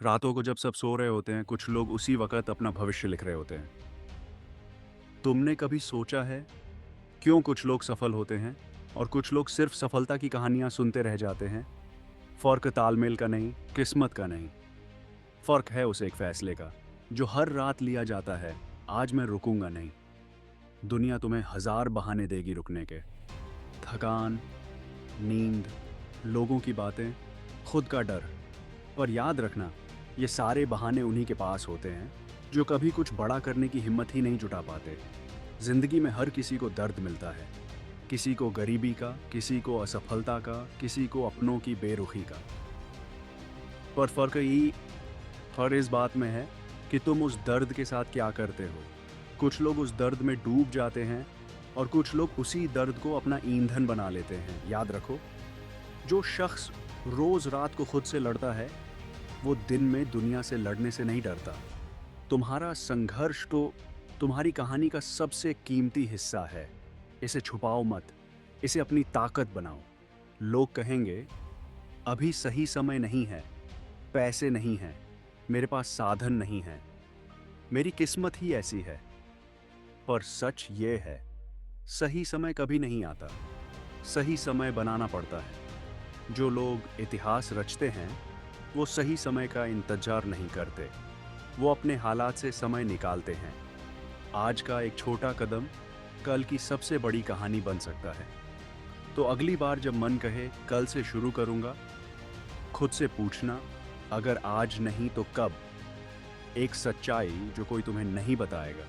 रातों को जब सब सो रहे होते हैं, कुछ लोग उसी वक़्त अपना भविष्य लिख रहे होते हैं। तुमने कभी सोचा है, क्यों कुछ लोग सफल होते हैं और कुछ लोग सिर्फ सफलता की कहानियाँ सुनते रह जाते हैं? फ़र्क तालमेल का नहीं, किस्मत का नहीं। फ़र्क है उस एक फ़ैसले का, जो हर रात लिया जाता है, आज मैं रुकूँगा नहीं। दुनिया तुम्हें हज़ार बहाने देगी रुकने के। थकान, नींद, लोगों की बातें, खुद का डर। पर याद रखना, ये सारे बहाने उन्हीं के पास होते हैं जो कभी कुछ बड़ा करने की हिम्मत ही नहीं जुटा पाते। जिंदगी में हर किसी को दर्द मिलता है, किसी को गरीबी का, किसी को असफलता का, किसी को अपनों की बेरुखी का। पर फर्क इस बात में है कि तुम उस दर्द के साथ क्या करते हो। कुछ लोग उस दर्द में डूब जाते हैं और कुछ लोग उसी दर्द को अपना ईंधन बना लेते हैं। याद रखो, जो शख्स रोज रात को खुद से लड़ता है, वो दिन में दुनिया से लड़ने से नहीं डरता। तुम्हारा संघर्ष तो तुम्हारी कहानी का सबसे कीमती हिस्सा है। इसे छुपाओ मत, इसे अपनी ताकत बनाओ। लोग कहेंगे, अभी सही समय नहीं है, पैसे नहीं हैं, मेरे पास साधन नहीं है, मेरी किस्मत ही ऐसी है। पर सच ये है, सही समय कभी नहीं आता, सही समय बनाना पड़ता है। जो लोग इतिहास रचते हैं, वो सही समय का इंतजार नहीं करते, वो अपने हालात से समय निकालते हैं। आज का एक छोटा कदम कल की सबसे बड़ी कहानी बन सकता है। तो अगली बार जब मन कहे कल से शुरू करूंगा, खुद से पूछना, अगर आज नहीं तो कब। एक सच्चाई जो कोई तुम्हें नहीं बताएगा,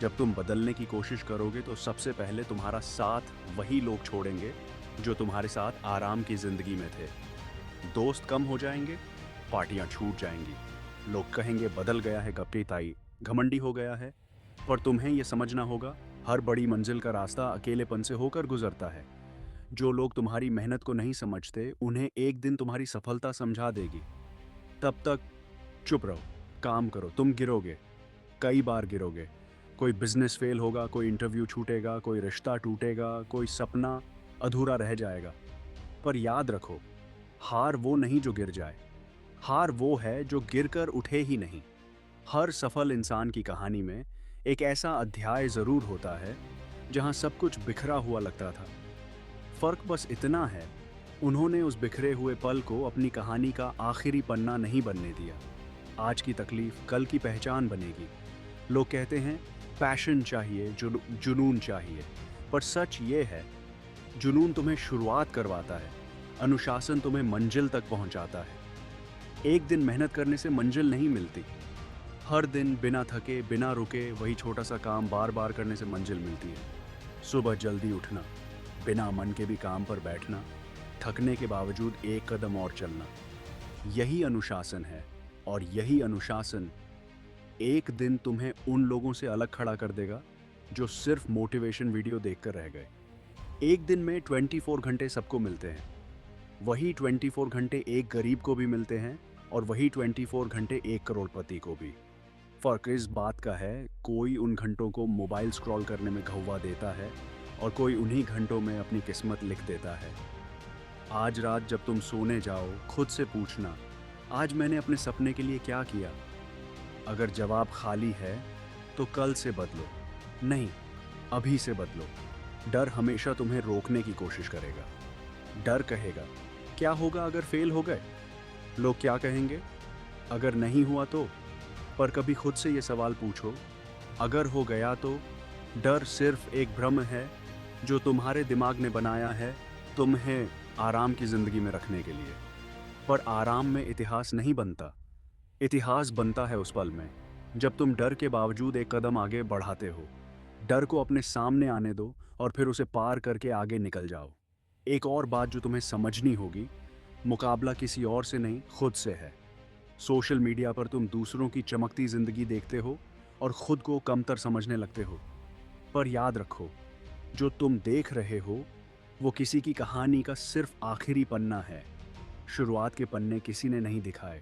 जब तुम बदलने की कोशिश करोगे तो सबसे पहले तुम्हारा साथ वही लोग छोड़ेंगे जो तुम्हारे साथ आराम की जिंदगी में थे। दोस्त कम हो जाएंगे, पार्टियां छूट जाएंगी, लोग कहेंगे बदल गया है कपटी ताई, घमंडी हो गया है। पर तुम्हें यह समझना होगा, हर बड़ी मंजिल का रास्ता अकेलेपन से होकर गुजरता है। जो लोग तुम्हारी मेहनत को नहीं समझते, उन्हें एक दिन तुम्हारी सफलता समझा देगी। तब तक चुप रहो, काम करो। तुम गिरोगे, कई बार गिरोगे। कोई बिजनेस फेल होगा, कोई इंटरव्यू छूटेगा, कोई रिश्ता टूटेगा, कोई सपना अधूरा रह जाएगा। पर याद रखो, हार वो नहीं जो गिर जाए, हार वो है जो गिरकर उठे ही नहीं। हर सफल इंसान की कहानी में एक ऐसा अध्याय जरूर होता है जहां सब कुछ बिखरा हुआ लगता था। फर्क बस इतना है, उन्होंने उस बिखरे हुए पल को अपनी कहानी का आखिरी पन्ना नहीं बनने दिया। आज की तकलीफ कल की पहचान बनेगी। लोग कहते हैं पैशन चाहिए, जुनून चाहिए। पर सच ये है, जुनून तुम्हें शुरुआत करवाता है, अनुशासन तुम्हें मंजिल तक पहुंचाता है। एक दिन मेहनत करने से मंजिल नहीं मिलती, हर दिन बिना थके बिना रुके वही छोटा सा काम बार बार करने से मंजिल मिलती है। सुबह जल्दी उठना, बिना मन के भी काम पर बैठना, थकने के बावजूद एक कदम और चलना, यही अनुशासन है। और यही अनुशासन एक दिन तुम्हें उन लोगों से अलग खड़ा कर देगा जो सिर्फ मोटिवेशन वीडियो देखकर रह गए। एक दिन में 24 घंटे सबको मिलते हैं, वही 24 घंटे एक गरीब को भी मिलते हैं और वही 24 घंटे एक करोड़पति को भी। फर्क इस बात का है, कोई उन घंटों को मोबाइल स्क्रॉल करने में घौवा देता है और कोई उन्हीं घंटों में अपनी किस्मत लिख देता है। आज रात जब तुम सोने जाओ, खुद से पूछना, आज मैंने अपने सपने के लिए क्या किया। अगर जवाब खाली है तो कल से बदलो, नहीं अभी से बदलो। डर हमेशा तुम्हें रोकने की कोशिश करेगा। डर कहेगा, क्या होगा अगर फेल हो गए? लोग क्या कहेंगे अगर नहीं हुआ तो? पर कभी खुद से ये सवाल पूछो, अगर हो गया तो? डर सिर्फ एक भ्रम है जो तुम्हारे दिमाग ने बनाया है तुम्हें आराम की जिंदगी में रखने के लिए। पर आराम में इतिहास नहीं बनता, इतिहास बनता है उस पल में जब तुम डर के बावजूद एक कदम आगे बढ़ाते हो। डर को अपने सामने आने दो और फिर उसे पार करके आगे निकल जाओ। एक और बात जो तुम्हें समझनी होगी, मुकाबला किसी और से नहीं, खुद से है। सोशल मीडिया पर तुम दूसरों की चमकती जिंदगी देखते हो और खुद को कमतर समझने लगते हो। पर याद रखो, जो तुम देख रहे हो वो किसी की कहानी का सिर्फ आखिरी पन्ना है। शुरुआत के पन्ने किसी ने नहीं दिखाए।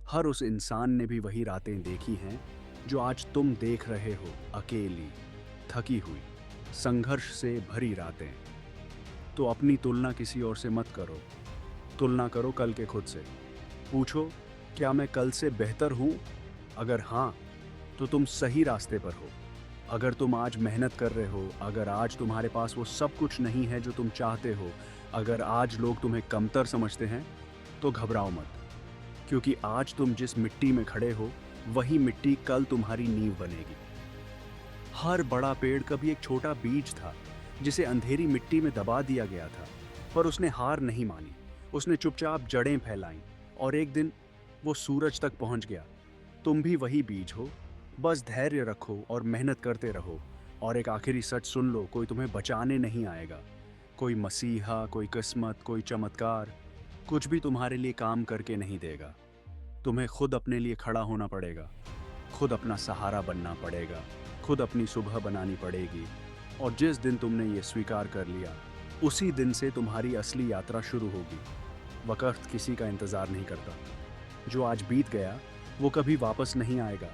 हर उस इंसान ने भी वही रातें देखी हैं जो आज तुम देख रहे हो, अकेली, थकी हुई, संघर्ष से भरी रातें। तो अपनी तुलना किसी और से मत करो, तुलना करो कल के खुद से। पूछो, क्या मैं कल से बेहतर हूँ? अगर हाँ, तो तुम सही रास्ते पर हो। अगर तुम आज मेहनत कर रहे हो, अगर आज तुम्हारे पास वो सब कुछ नहीं है जो तुम चाहते हो, अगर आज लोग तुम्हें कमतर समझते हैं, तो घबराओ मत। क्योंकि आज तुम जिस मिट्टी में खड़े हो, वही मिट्टी कल तुम्हारी नींव बनेगी। हर बड़ा पेड़ कभी एक छोटा बीज था, जिसे अंधेरी मिट्टी में दबा दिया गया था, पर उसने हार नहीं मानी। उसने चुपचाप जड़ें फैलाईं और एक दिन वो सूरज तक पहुंच गया। तुम भी वही बीज हो, बस धैर्य रखो और मेहनत करते रहो। और एक आखिरी सच सुन लो, कोई तुम्हें बचाने नहीं आएगा। कोई मसीहा, कोई किस्मत, कोई चमत्कार, कुछ भी तुम्हारे लिए काम करके नहीं देगा। तुम्हें खुद अपने लिए खड़ा होना पड़ेगा, खुद अपना सहारा बनना पड़ेगा, खुद अपनी सुबह बनानी पड़ेगी। और जिस दिन तुमने ये स्वीकार कर लिया, उसी दिन से तुम्हारी असली यात्रा शुरू होगी। वक़्त किसी का इंतज़ार नहीं करता। जो आज बीत गया, वो कभी वापस नहीं आएगा।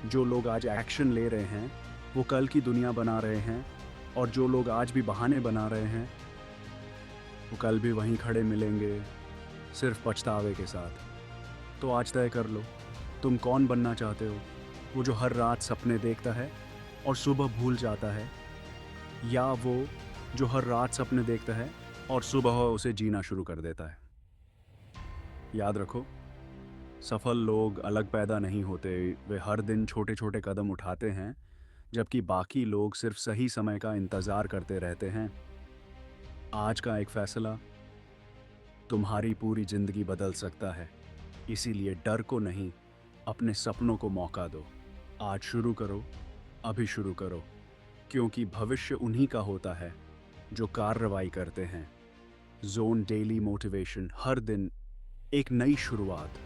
जो लोग आज एक्शन ले रहे हैं, वो कल की दुनिया बना रहे हैं। और जो लोग आज भी बहाने बना रहे हैं, वो कल भी वहीं खड़े मिलेंगे, सिर्फ पछतावे के साथ। तो आज तय कर लो, तुम कौन बनना चाहते हो? वो जो हर रात सपने देखता है और सुबह भूल जाता है, या वो जो हर रात सपने देखता है और सुबह उसे जीना शुरू कर देता है? याद रखो, सफल लोग अलग पैदा नहीं होते, वे हर दिन छोटे छोटे कदम उठाते हैं, जबकि बाकी लोग सिर्फ सही समय का इंतज़ार करते रहते हैं। आज का एक फैसला तुम्हारी पूरी ज़िंदगी बदल सकता है। इसीलिए डर को नहीं, अपने सपनों को मौका दो। आज शुरू करो, अभी शुरू करो, क्योंकि भविष्य उन्हीं का होता है जो कार्रवाई करते हैं। जोन डेली मोटिवेशन, हर दिन एक नई शुरुआत।